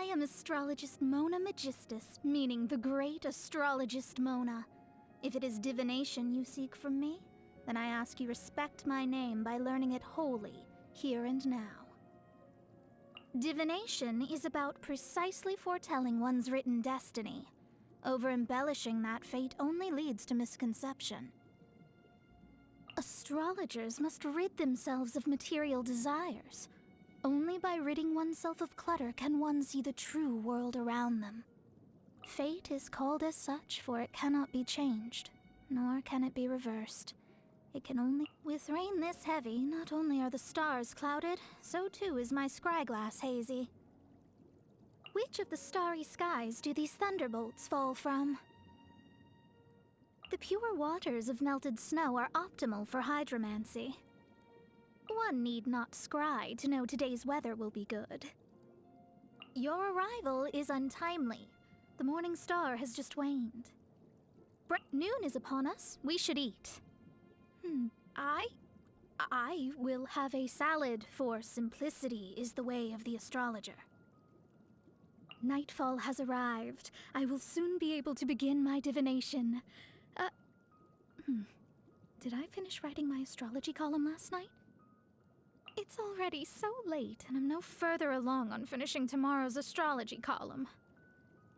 I am astrologist Mona Magistus, meaning the great astrologist Mona. If it is divination you seek from me, then I ask you respect my name by learning it wholly, here and now. Divination is about precisely foretelling one's written destiny. Over-embellishing that fate only leads to misconception. Astrologers must rid themselves of material desires. Only by ridding oneself of clutter can one see the true world around them. Fate is called as such, for it cannot be changed, nor can it be reversed. It can only... With rain this heavy, not only are the stars clouded, so too is my scryglass hazy. Which of the starry skies do these thunderbolts fall from? The pure waters of melted snow are optimal for hydromancy. One need not scry to know today's weather will be good. Your arrival is untimely. The morning star has just waned. Noon is upon us. We should eat. I will have a salad, for simplicity is the way of the astrologer. Nightfall has arrived. I will soon be able to begin my divination. Did I finish writing my astrology column last night? It's already so late, and I'm no further along on finishing tomorrow's astrology column.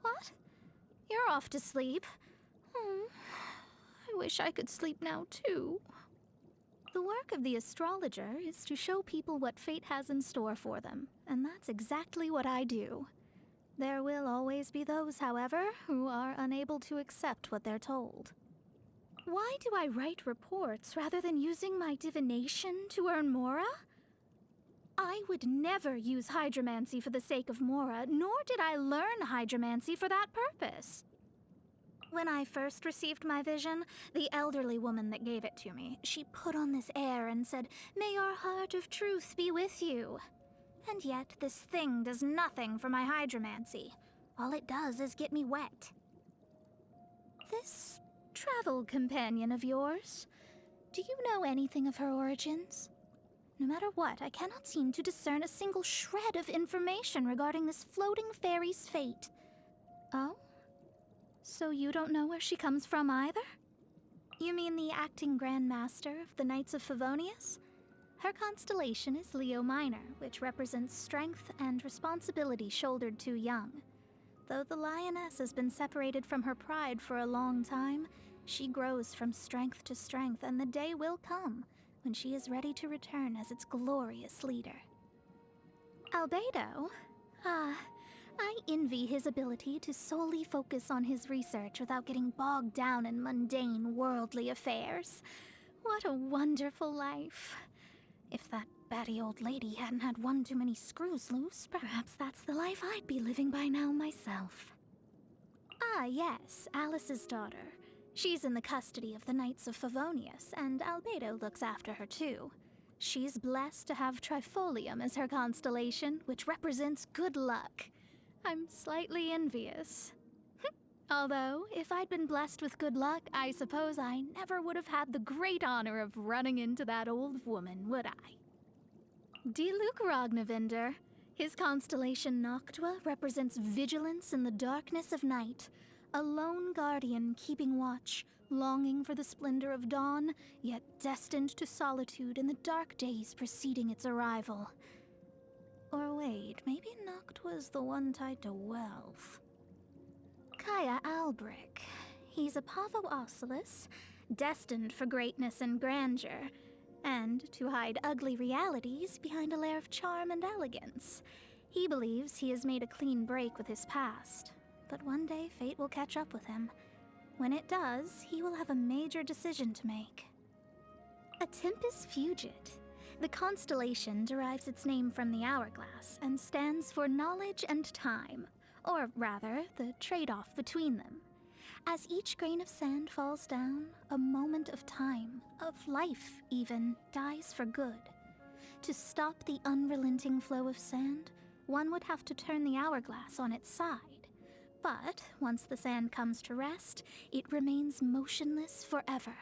What? You're off to sleep? I wish I could sleep now, too. The work of the astrologer is to show people what fate has in store for them, and that's exactly what I do. There will always be those, however, who are unable to accept what they're told. Why do I write reports rather than using my divination to earn Mora? I would never use hydromancy for the sake of Mora, nor did I learn hydromancy for that purpose. When I first received my vision, the elderly woman that gave it to me, she put on this air and said, "May your heart of truth be with you." And yet this thing does nothing for my hydromancy. All it does is get me wet. This travel companion of yours, do you know anything of her origins? No matter what, I cannot seem to discern a single shred of information regarding this floating fairy's fate. Oh? So you don't know where she comes from either? You mean the acting Grand Master of the Knights of Favonius? Her constellation is Leo Minor, which represents strength and responsibility shouldered too young. Though the lioness has been separated from her pride for a long time, she grows from strength to strength, and the day will come when she is ready to return as its glorious leader. Albedo? I envy his ability to solely focus on his research without getting bogged down in mundane, worldly affairs. What a wonderful life. If that batty old lady hadn't had one too many screws loose, perhaps that's the life I'd be living by now myself. Ah, yes, Alice's daughter. She's in the custody of the Knights of Favonius, and Albedo looks after her too. She's blessed to have Trifolium as her constellation, which represents good luck. I'm slightly envious. Although, if I'd been blessed with good luck, I suppose I never would have had the great honor of running into that old woman, would I? Diluc Ragnavinder. His constellation Noctua represents vigilance in the darkness of night. A lone guardian keeping watch, longing for the splendor of dawn, yet destined to solitude in the dark days preceding its arrival. Or wait, maybe Noctua's the one tied to wealth. Kaya Albric. He's a Pavo Ocelus, destined for greatness and grandeur, and to hide ugly realities behind a layer of charm and elegance. He believes he has made a clean break with his past. But one day fate will catch up with him. When it does, he will have a major decision to make. A Tempus Fugit. The constellation derives its name from the hourglass and stands for knowledge and time, or rather, the trade-off between them. As each grain of sand falls down, a moment of time, of life even, dies for good. To stop the unrelenting flow of sand, one would have to turn the hourglass on its side. But once the sand comes to rest, it remains motionless forever.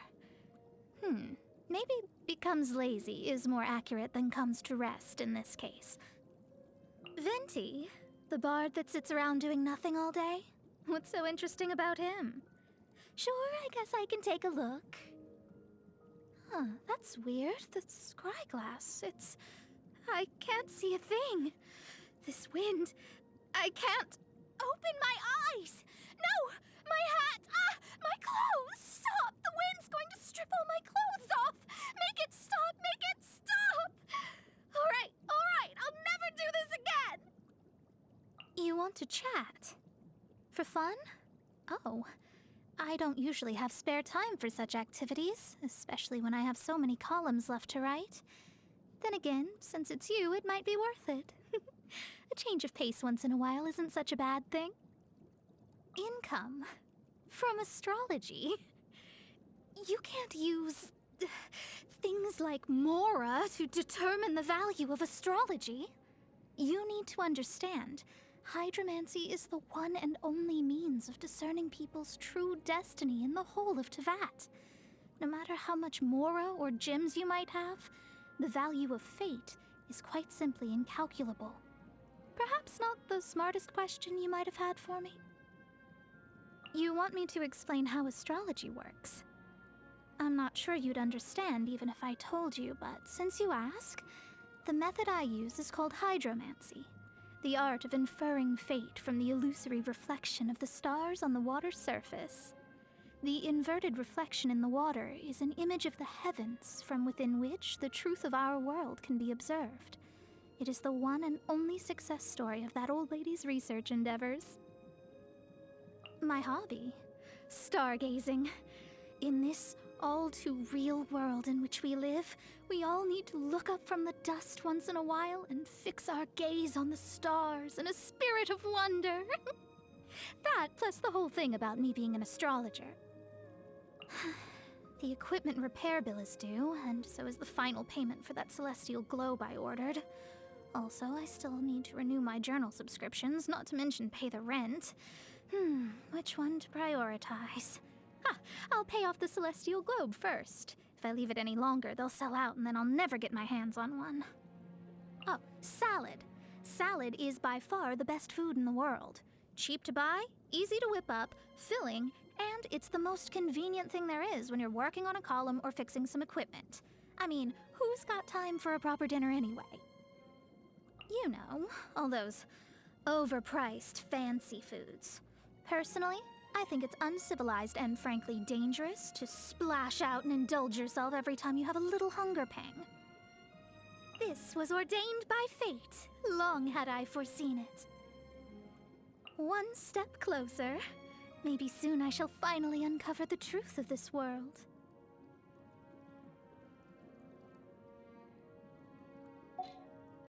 Maybe becomes lazy is more accurate than comes to rest in this case. Venti, The bard that sits around doing nothing all day? What's so interesting about him? Sure, I guess I can take a look. Huh, that's weird. The scry glass, I can't see a thing. This wind, I can't open my eyes. No, my hat, my clothes, stop. The wind's going to strip all my clothes off. Make it stop, make it stop. All right, I'll never do this again. You want to chat? For fun? Oh, I don't usually have spare time for such activities, especially when I have so many columns left to write. Then again, since it's you, it might be worth it. A change of pace once in a while isn't such a bad thing. Income from astrology. You can't use things like Mora to determine the value of astrology. You need to understand, hydromancy is the one and only means of discerning people's true destiny in the whole of Tevat. No matter how much Mora or gems you might have, the value of fate is quite simply incalculable. Perhaps not the smartest question you might have had for me. You want me to explain how astrology works? I'm not sure you'd understand even if I told you, but since you ask, the method I use is called hydromancy, the art of inferring fate from the illusory reflection of the stars on the water's surface. The inverted reflection in the water is an image of the heavens from within which the truth of our world can be observed. It is the one and only success story of that old lady's research endeavors. My hobby, stargazing. In this all-too-real world in which we live, we all need to look up from the dust once in a while and fix our gaze on the stars in a spirit of wonder. That, plus the whole thing about me being an astrologer. The equipment repair bill is due, and so is the final payment for that celestial globe I ordered. Also, I still need to renew my journal subscriptions, not to mention pay the rent. Which one to prioritize? I'll pay off the celestial globe first. If I leave it any longer, they'll sell out and then I'll never get my hands on one. Oh, salad. Salad is by far the best food in the world. Cheap to buy, easy to whip up, filling, and it's the most convenient thing there is when you're working on a column or fixing some equipment. I mean, who's got time for a proper dinner anyway? You know, all those overpriced fancy foods. Personally, I think it's uncivilized and frankly dangerous to splash out and indulge yourself every time you have a little hunger pang. This was ordained by fate. Long had I foreseen it. One step closer. Maybe soon I shall finally uncover the truth of this world.